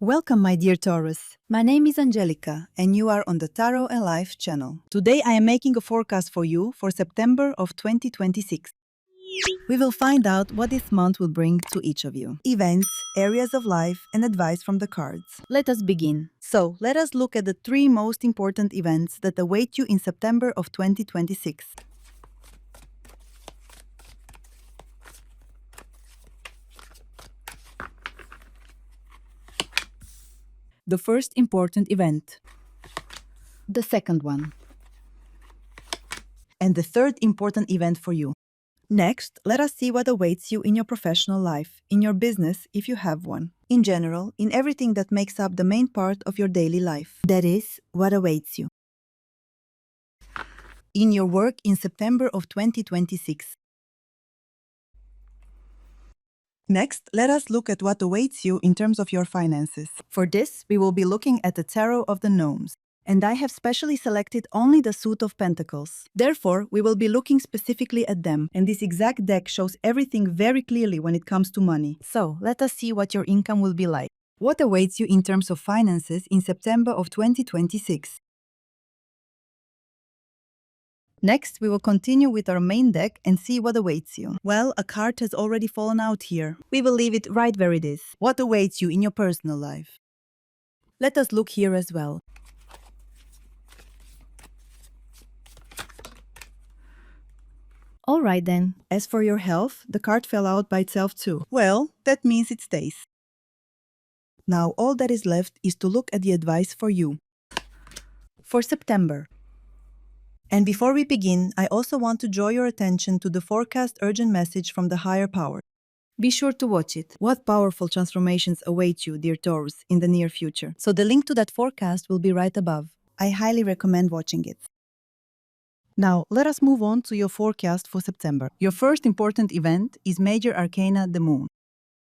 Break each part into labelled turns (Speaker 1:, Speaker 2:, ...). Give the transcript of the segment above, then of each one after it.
Speaker 1: Welcome, my dear Taurus. My name is Angelika, and you are on the Tarot and Life channel. Today I am making a forecast for you for September of 2026. We will find out what this month will bring to each of you. Events, areas of life, and advice from the cards. Let us begin. So, let us look at the 3 most important events that await you in September of 2026. The first important event. The second one. And the third important event for you. Next, let us see what awaits you in your professional life, in your business if you have one, in general, in everything that makes up the main part of your daily life. That is, what awaits you. In your work in September of 2026. Next, let us look at what awaits you in terms of your finances. For this, we will be looking at the Tarot of the Gnomes, and I have specially selected only the suit of pentacles. Therefore, we will be looking specifically at them, and this exact deck shows everything very clearly when it comes to money. So, let us see what your income will be like. What awaits you in terms of finances in September of 2026? Next, we will continue with our main deck and see what awaits you. Well, a card has already fallen out here. We will leave it right where it is. What awaits you in your personal life? Let us look here as well. Alright then. As for your health, the card fell out by itself too. Well, that means it stays. Now all that is left is to look at the advice for you. For September. And before we begin, I also want to draw your attention to the forecast urgent message from the higher power. Be sure to watch it. What powerful transformations await you, dear Taurus, in the near future? So the link to that forecast will be right above. I highly recommend watching it. Now, let us move on to your forecast for September. Your first important event is Major Arcana, the Moon.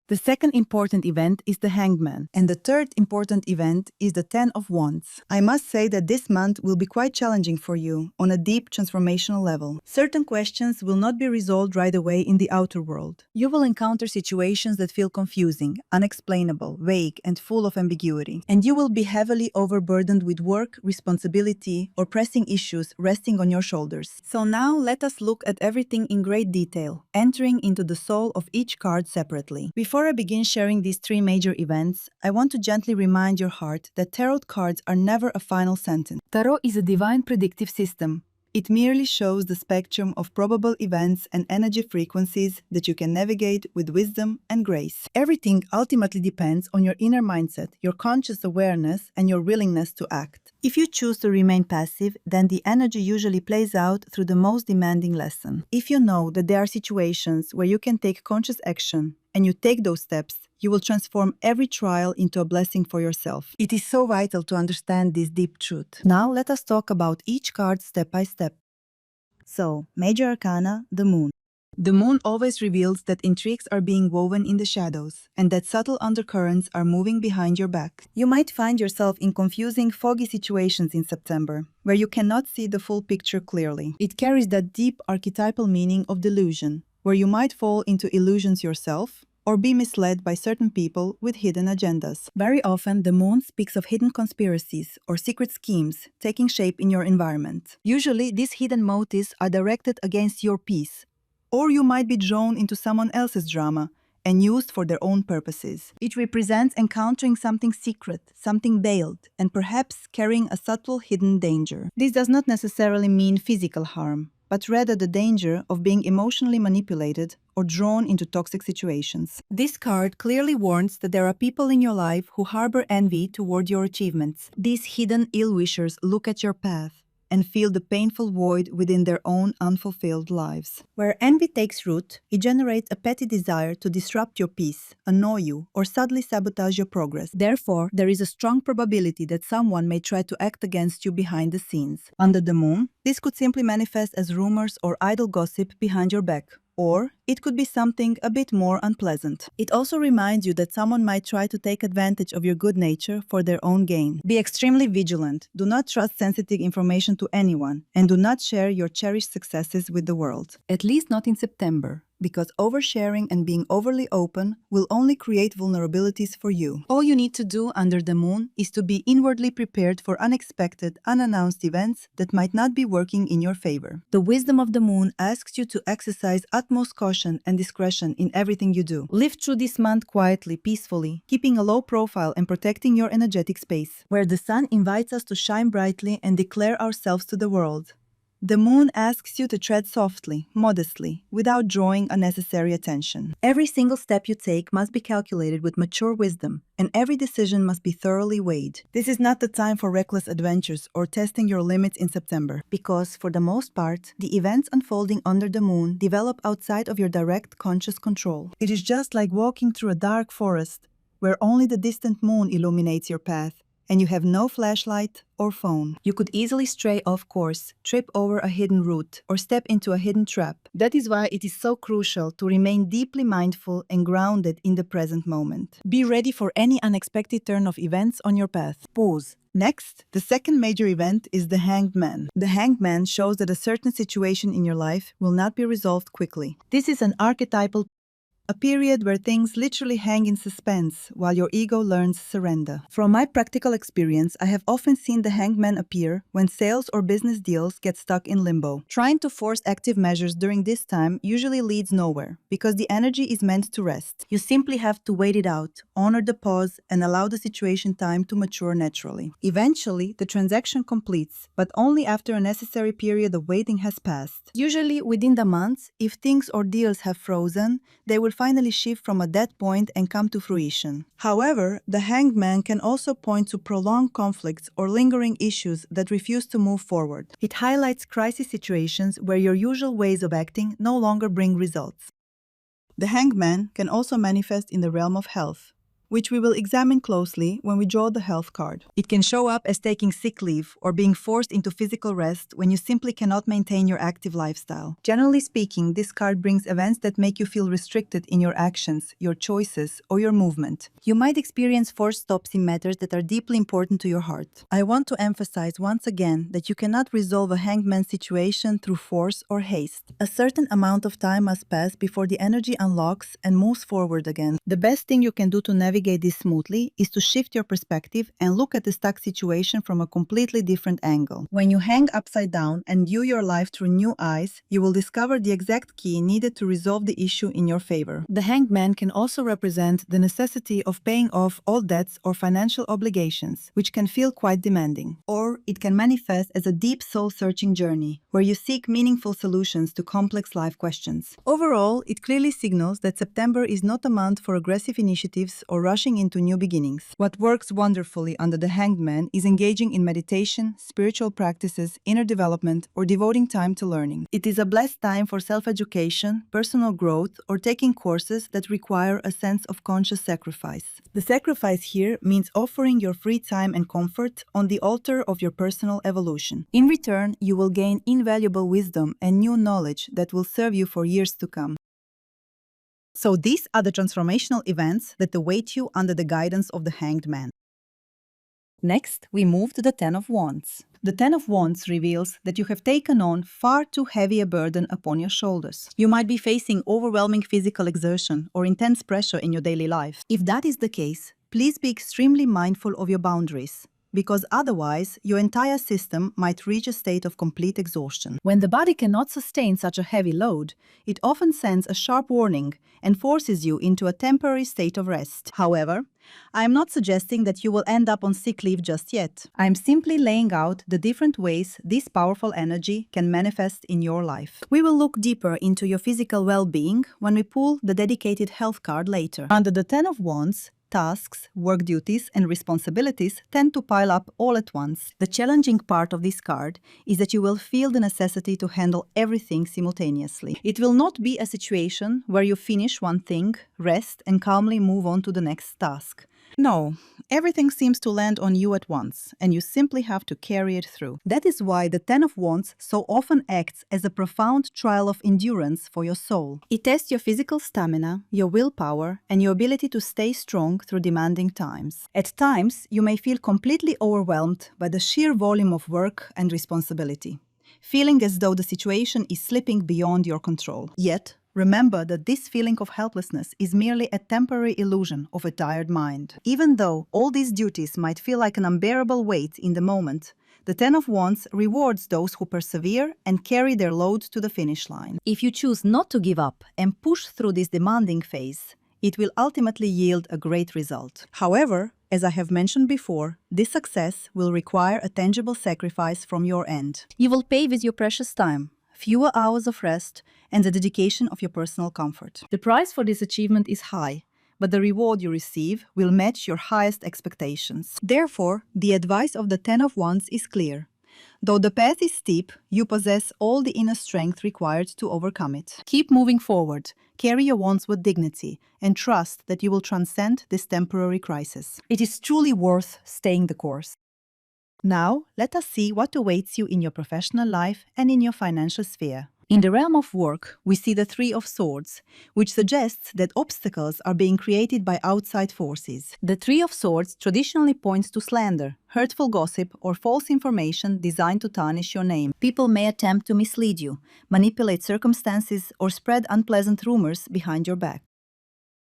Speaker 1: The second important event is the Hangman, and the third important event is the Ten of Wands. I must say that this month will be quite challenging for you on a deep transformational level. Certain questions will not be resolved right away in the outer world. You will encounter situations that feel confusing, unexplainable, vague, and full of ambiguity. And you will be heavily overburdened with work, responsibility, or pressing issues resting on your shoulders. So now let us look at everything in great detail, entering into the soul of each card separately. Before I begin sharing these 3 major events, I want to gently remind your heart that tarot cards are never a final sentence. Tarot is a divine predictive system. It merely shows the spectrum of probable events and energy frequencies that you can navigate with wisdom and grace. Everything ultimately depends on your inner mindset, your conscious awareness, and your willingness to act. If you choose to remain passive, then the energy usually plays out through the most demanding lesson. If you know that there are situations where you can take conscious action, and you take those steps, you will transform every trial into a blessing for yourself. It is so vital to understand this deep truth. Now let us talk about each card step by step. So, Major Arcana, the Moon. The moon always reveals that intrigues are being woven in the shadows, and that subtle undercurrents are moving behind your back. You might find yourself in confusing, foggy situations in September, where you cannot see the full picture clearly. It carries that deep archetypal meaning of delusion, where you might fall into illusions yourself, or be misled by certain people with hidden agendas. Very often, the moon speaks of hidden conspiracies or secret schemes taking shape in your environment. Usually, these hidden motives are directed against your peace, or you might be drawn into someone else's drama and used for their own purposes. It represents encountering something secret, something veiled, and perhaps carrying a subtle hidden danger. This does not necessarily mean physical harm, but rather the danger of being emotionally manipulated or drawn into toxic situations. This card clearly warns that there are people in your life who harbor envy toward your achievements. These hidden ill-wishers look at your path and feel the painful void within their own unfulfilled lives. Where envy takes root, it generates a petty desire to disrupt your peace, annoy you, or subtly sabotage your progress. Therefore, there is a strong probability that someone may try to act against you behind the scenes. Under the moon, this could simply manifest as rumors or idle gossip behind your back, or it could be something a bit more unpleasant. It also reminds you that someone might try to take advantage of your good nature for their own gain. Be extremely vigilant. Do not trust sensitive information to anyone, and do not share your cherished successes with the world. At least not in September, because oversharing and being overly open will only create vulnerabilities for you. All you need to do under the moon is to be inwardly prepared for unexpected, unannounced events that might not be working in your favor. The wisdom of the moon asks you to exercise utmost caution and discretion in everything you do. Live through this month quietly, peacefully, keeping a low profile and protecting your energetic space, where the sun invites us to shine brightly and declare ourselves to the world. The moon asks you to tread softly, modestly, without drawing unnecessary attention. Every single step you take must be calculated with mature wisdom, and every decision must be thoroughly weighed. This is not the time for reckless adventures or testing your limits in September, because, for the most part, the events unfolding under the moon develop outside of your direct conscious control. It is just like walking through a dark forest, where only the distant moon illuminates your path, and you have no flashlight or phone. You could easily stray off course, trip over a hidden route, or step into a hidden trap. That is why it is so crucial to remain deeply mindful and grounded in the present moment. Be ready for any unexpected turn of events on your path. Pause. Next, the second major event is the Hanged Man. The Hanged Man shows that a certain situation in your life will not be resolved quickly. This is an archetypal a period where things literally hang in suspense while your ego learns surrender. From my practical experience, I have often seen the Hanged Man appear when sales or business deals get stuck in limbo. Trying to force active measures during this time usually leads nowhere, because the energy is meant to rest. You simply have to wait it out, honor the pause, and allow the situation time to mature naturally. Eventually, the transaction completes, but only after a necessary period of waiting has passed. Usually within the months, if things or deals have frozen, they will finally shift from a dead point and come to fruition. However, the Hanged Man can also point to prolonged conflicts or lingering issues that refuse to move forward. It highlights crisis situations where your usual ways of acting no longer bring results. The Hanged Man can also manifest in the realm of health, which we will examine closely when we draw the health card. It can show up as taking sick leave or being forced into physical rest when you simply cannot maintain your active lifestyle. Generally speaking, this card brings events that make you feel restricted in your actions, your choices, or your movement. You might experience forced stops in matters that are deeply important to your heart. I want to emphasize once again that you cannot resolve a Hanged Man situation through force or haste. A certain amount of time must pass before the energy unlocks and moves forward again. The best thing you can do to navigate this smoothly is to shift your perspective and look at the stuck situation from a completely different angle. When you hang upside down and view your life through new eyes, you will discover the exact key needed to resolve the issue in your favor. The Hanged Man can also represent the necessity of paying off all debts or financial obligations, which can feel quite demanding. Or it can manifest as a deep soul-searching journey, where you seek meaningful solutions to complex life questions. Overall, it clearly signals that September is not a month for aggressive initiatives or rushing into new beginnings. What works wonderfully under the Hanged Man is engaging in meditation, spiritual practices, inner development, or devoting time to learning. It is a blessed time for self-education, personal growth, or taking courses that require a sense of conscious sacrifice. The sacrifice here means offering your free time and comfort on the altar of your personal evolution. In return, you will gain invaluable wisdom and new knowledge that will serve you for years to come. So these are the transformational events that await you under the guidance of the Hanged Man. Next, we move to the Ten of Wands. The Ten of Wands reveals that you have taken on far too heavy a burden upon your shoulders. You might be facing overwhelming physical exertion or intense pressure in your daily life. If that is the case, please be extremely mindful of your boundaries, because otherwise your entire system might reach a state of complete exhaustion. When the body cannot sustain such a heavy load, it often sends a sharp warning and forces you into a temporary state of rest. However, I am not suggesting that you will end up on sick leave just yet. I am simply laying out the different ways this powerful energy can manifest in your life. We will look deeper into your physical well-being when we pull the dedicated health card later. Under the Ten of Wands, tasks, work duties, and responsibilities tend to pile up all at once. The challenging part of this card is that you will feel the necessity to handle everything simultaneously. It will not be a situation where you finish one thing, rest, and calmly move on to the next task. No, Everything seems to land on you at once, and you simply have to carry it through. That is why the Ten of Wands so often acts as a profound trial of endurance for your soul. It tests your physical stamina, your willpower, and your ability to stay strong through demanding times. At times, you may feel completely overwhelmed by the sheer volume of work and responsibility, feeling as though the situation is slipping beyond your control. Yet, remember that this feeling of helplessness is merely a temporary illusion of a tired mind. Even though all these duties might feel like an unbearable weight in the moment, the Ten of Wands rewards those who persevere and carry their load to the finish line. If you choose not to give up and push through this demanding phase, it will ultimately yield a great result. However, as I have mentioned before, this success will require a tangible sacrifice from your end. You will pay with your precious time, fewer hours of rest, and the dedication of your personal comfort. The price for this achievement is high, but the reward you receive will match your highest expectations. Therefore, the advice of the Ten of Wands is clear. Though the path is steep, you possess all the inner strength required to overcome it. Keep moving forward, carry your wands with dignity, and trust that you will transcend this temporary crisis. It is truly worth staying the course. Now, let us see what awaits you in your professional life and in your financial sphere. In the realm of work, we see the Three of Swords, which suggests that obstacles are being created by outside forces. The Three of Swords traditionally points to slander, hurtful gossip, or false information designed to tarnish your name. People may attempt to mislead you, manipulate circumstances, or spread unpleasant rumors behind your back.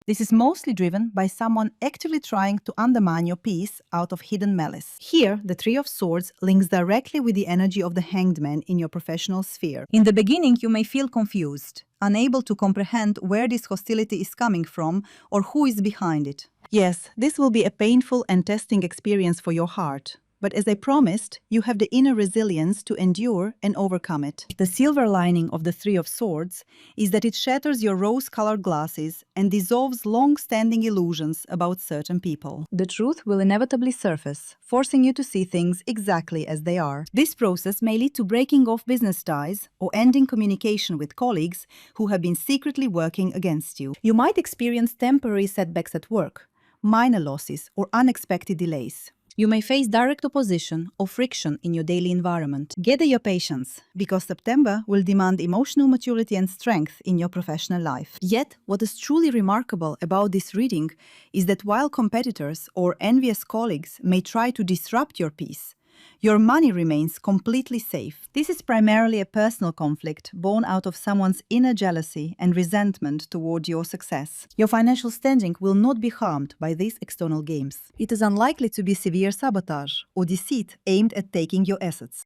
Speaker 1: This is mostly driven by someone actively trying to undermine your peace out of hidden malice. Here, the Three of Swords links directly with the energy of the Hanged Man in your professional sphere. In the beginning, you may feel confused, unable to comprehend where this hostility is coming from or who is behind it. Yes, this will be a painful and testing experience for your heart. But as I promised, you have the inner resilience to endure and overcome it. The silver lining of the Three of Swords is that it shatters your rose-colored glasses and dissolves long-standing illusions about certain people. The truth will inevitably surface, forcing you to see things exactly as they are. This process may lead to breaking off business ties or ending communication with colleagues who have been secretly working against you. You might experience temporary setbacks at work, minor losses, or unexpected delays. You may face direct opposition or friction in your daily environment. Gather your patience, because September will demand emotional maturity and strength in your professional life. Yet, what is truly remarkable about this reading is that while competitors or envious colleagues may try to disrupt your peace, your money remains completely safe. This is primarily a personal conflict born out of someone's inner jealousy and resentment toward your success. Your financial standing will not be harmed by these external games. It is unlikely to be severe sabotage or deceit aimed at taking your assets.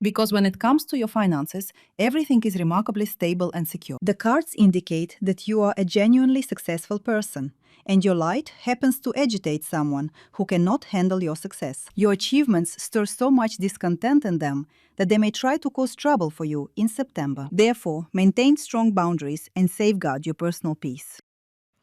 Speaker 1: Because when it comes to your finances, everything is remarkably stable and secure. The cards indicate that you are a genuinely successful person, and your light happens to agitate someone who cannot handle your success. Your achievements stir so much discontent in them that they may try to cause trouble for you in September. Therefore, maintain strong boundaries and safeguard your personal peace.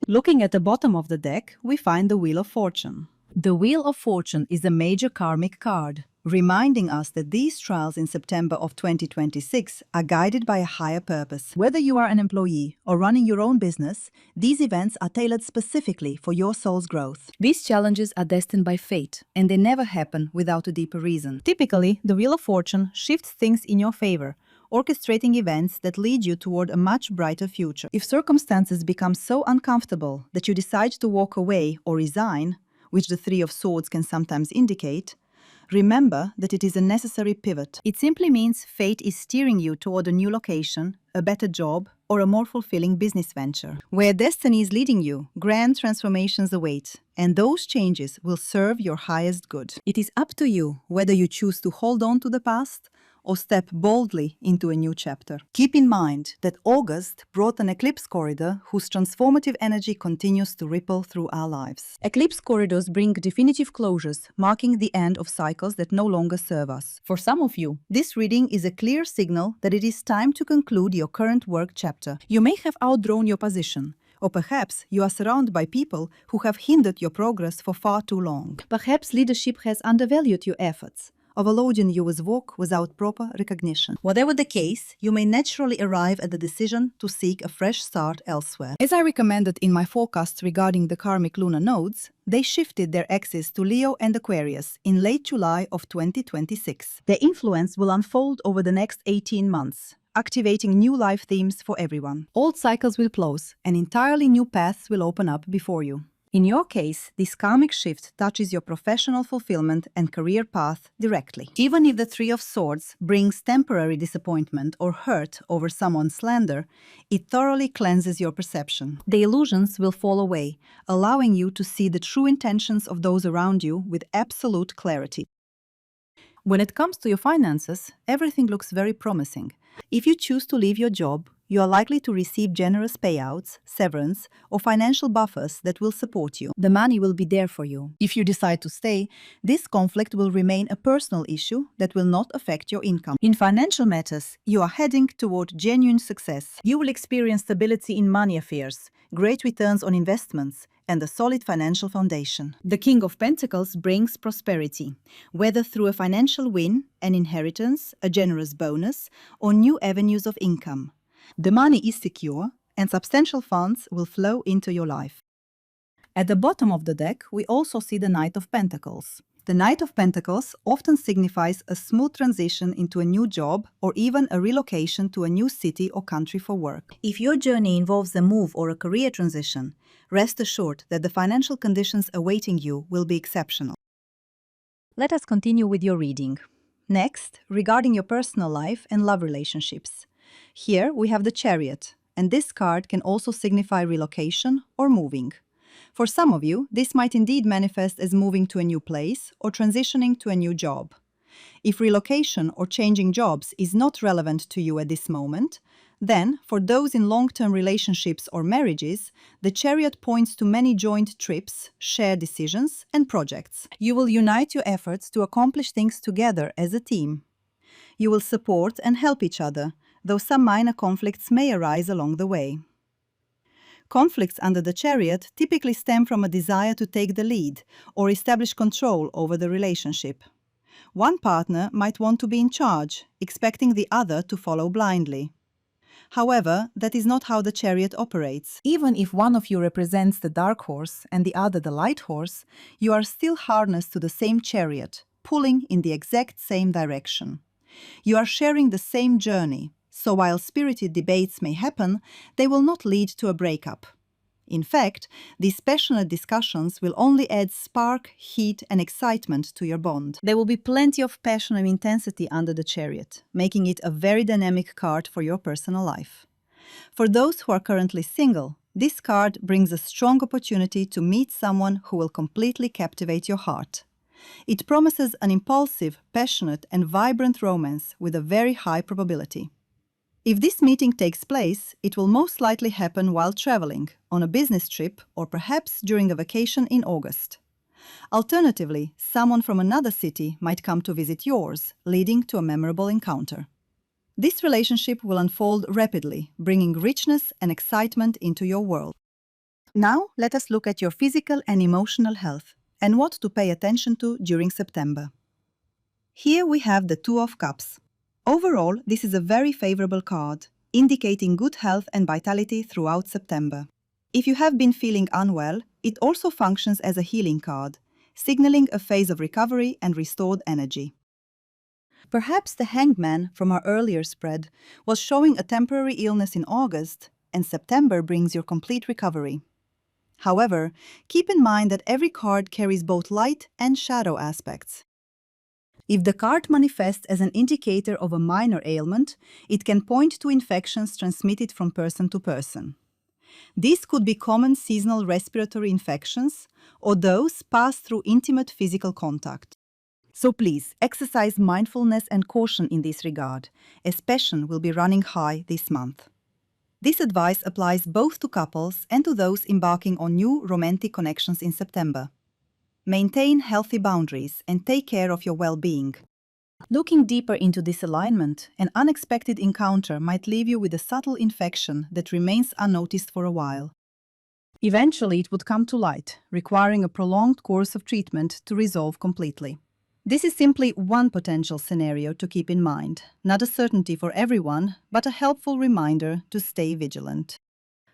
Speaker 1: Looking at the bottom of the deck, we find the Wheel of Fortune. The Wheel of Fortune is a major karmic card, reminding us that these trials in September of 2026 are guided by a higher purpose. Whether you are an employee or running your own business, these events are tailored specifically for your soul's growth. These challenges are destined by fate, and they never happen without a deeper reason. Typically, the Wheel of Fortune shifts things in your favor, orchestrating events that lead you toward a much brighter future. If circumstances become so uncomfortable that you decide to walk away or resign, which the Three of Swords can sometimes indicate, remember that it is a necessary pivot. It simply means fate is steering you toward a new location, a better job, or a more fulfilling business venture. Where destiny is leading you, grand transformations await, and those changes will serve your highest good. It is up to you whether you choose to hold on to the past or step boldly into a new chapter. Keep in mind that August brought an eclipse corridor whose transformative energy continues to ripple through our lives. Eclipse corridors bring definitive closures, marking the end of cycles that no longer serve us. For some of you, this reading is a clear signal that it is time to conclude your current work chapter. You may have outgrown your position, or perhaps you are surrounded by people who have hindered your progress for far too long. Perhaps leadership has undervalued your efforts, overloading you with work without proper recognition. Whatever the case, you may naturally arrive at the decision to seek a fresh start elsewhere. As I recommended in my forecast regarding the karmic lunar nodes, they shifted their axes to Leo and Aquarius in late July of 2026. Their influence will unfold over the next 18 months, activating new life themes for everyone. Old cycles will close, and entirely new paths will open up before you. In your case, this karmic shift touches your professional fulfillment and career path directly. Even if the Three of Swords brings temporary disappointment or hurt over someone's slander, it thoroughly cleanses your perception. The illusions will fall away, allowing you to see the true intentions of those around you with absolute clarity. When it comes to your finances, everything looks very promising. If you choose to leave your job, you are likely to receive generous payouts, severance, or financial buffers that will support you. The money will be there for you. If you decide to stay, this conflict will remain a personal issue that will not affect your income. In financial matters, you are heading toward genuine success. You will experience stability in money affairs, great returns on investments, and a solid financial foundation. The King of Pentacles brings prosperity, whether through a financial win, an inheritance, a generous bonus, or new avenues of income. The money is secure, and substantial funds will flow into your life. At the bottom of the deck, we also see the Knight of Pentacles. The Knight of Pentacles often signifies a smooth transition into a new job or even a relocation to a new city or country for work. If your journey involves a move or a career transition, rest assured that the financial conditions awaiting you will be exceptional. Let us continue with your reading. Next, regarding your personal life and love relationships. Here we have the Chariot, and this card can also signify relocation or moving. For some of you, this might indeed manifest as moving to a new place or transitioning to a new job. If relocation or changing jobs is not relevant to you at this moment, then, for those in long-term relationships or marriages, the Chariot points to many joint trips, shared decisions, and projects. You will unite your efforts to accomplish things together as a team. You will support and help each other, though some minor conflicts may arise along the way. Conflicts under the Chariot typically stem from a desire to take the lead or establish control over the relationship. One partner might want to be in charge, expecting the other to follow blindly. However, that is not how the Chariot operates. Even if one of you represents the dark horse and the other the light horse, you are still harnessed to the same chariot, pulling in the exact same direction. You are sharing the same journey, so while spirited debates may happen, they will not lead to a breakup. In fact, these passionate discussions will only add spark, heat, and excitement to your bond. There will be plenty of passion and intensity under the Chariot, making it a very dynamic card for your personal life. For those who are currently single, this card brings a strong opportunity to meet someone who will completely captivate your heart. It promises an impulsive, passionate, and vibrant romance with a very high probability. If this meeting takes place, it will most likely happen while traveling, on a business trip, or perhaps during a vacation in August. Alternatively, someone from another city might come to visit yours, leading to a memorable encounter. This relationship will unfold rapidly, bringing richness and excitement into your world. Now, let us look at your physical and emotional health, and what to pay attention to during September. Here we have the Two of Cups. Overall, this is a very favorable card, indicating good health and vitality throughout September. If you have been feeling unwell, it also functions as a healing card, signaling a phase of recovery and restored energy. Perhaps the Hangman from our earlier spread was showing a temporary illness in August, and September brings your complete recovery. However, keep in mind that every card carries both light and shadow aspects. If the card manifests as an indicator of a minor ailment, it can point to infections transmitted from person to person. These could be common seasonal respiratory infections or those passed through intimate physical contact. So please, exercise mindfulness and caution in this regard, as passion will be running high this month. This advice applies both to couples and to those embarking on new romantic connections in September. Maintain healthy boundaries and take care of your well-being. Looking deeper into this alignment, an unexpected encounter might leave you with a subtle infection that remains unnoticed for a while. Eventually, it would come to light, requiring a prolonged course of treatment to resolve completely. This is simply one potential scenario to keep in mind, not a certainty for everyone, but a helpful reminder to stay vigilant.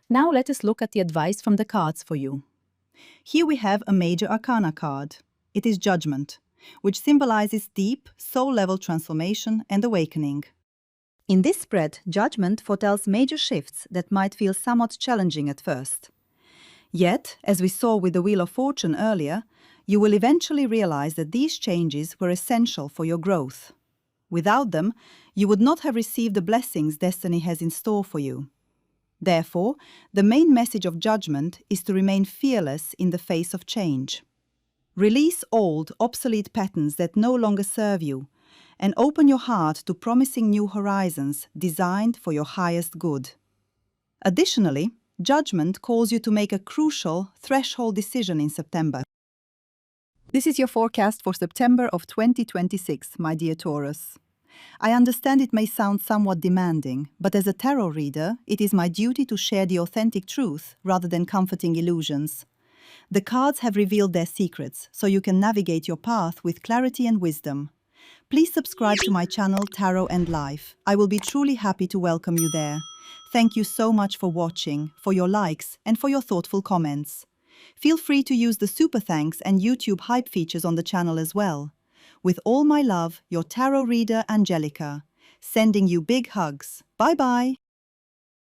Speaker 1: Now let us look at the advice from the cards for you. Here we have a major arcana card. It is Judgment, which symbolizes deep, soul-level transformation and awakening. In this spread, Judgment foretells major shifts that might feel somewhat challenging at first. Yet, as we saw with the Wheel of Fortune earlier, you will eventually realize that these changes were essential for your growth. Without them, you would not have received the blessings destiny has in store for you. Therefore, the main message of Judgment is to remain fearless in the face of change. Release old, obsolete patterns that no longer serve you, and open your heart to promising new horizons designed for your highest good. Additionally, Judgment calls you to make a crucial, threshold decision in September. This is your forecast for September of 2026, my dear Taurus. I understand it may sound somewhat demanding, but as a tarot reader, it is my duty to share the authentic truth rather than comforting illusions. The cards have revealed their secrets, so you can navigate your path with clarity and wisdom. Please subscribe to my channel Tarot and Life. I will be truly happy to welcome you there. Thank you so much for watching, for your likes, and for your thoughtful comments. Feel free to use the super thanks and YouTube hype features on the channel as well. With all my love, your tarot reader Angelika. Sending you big hugs. Bye-bye.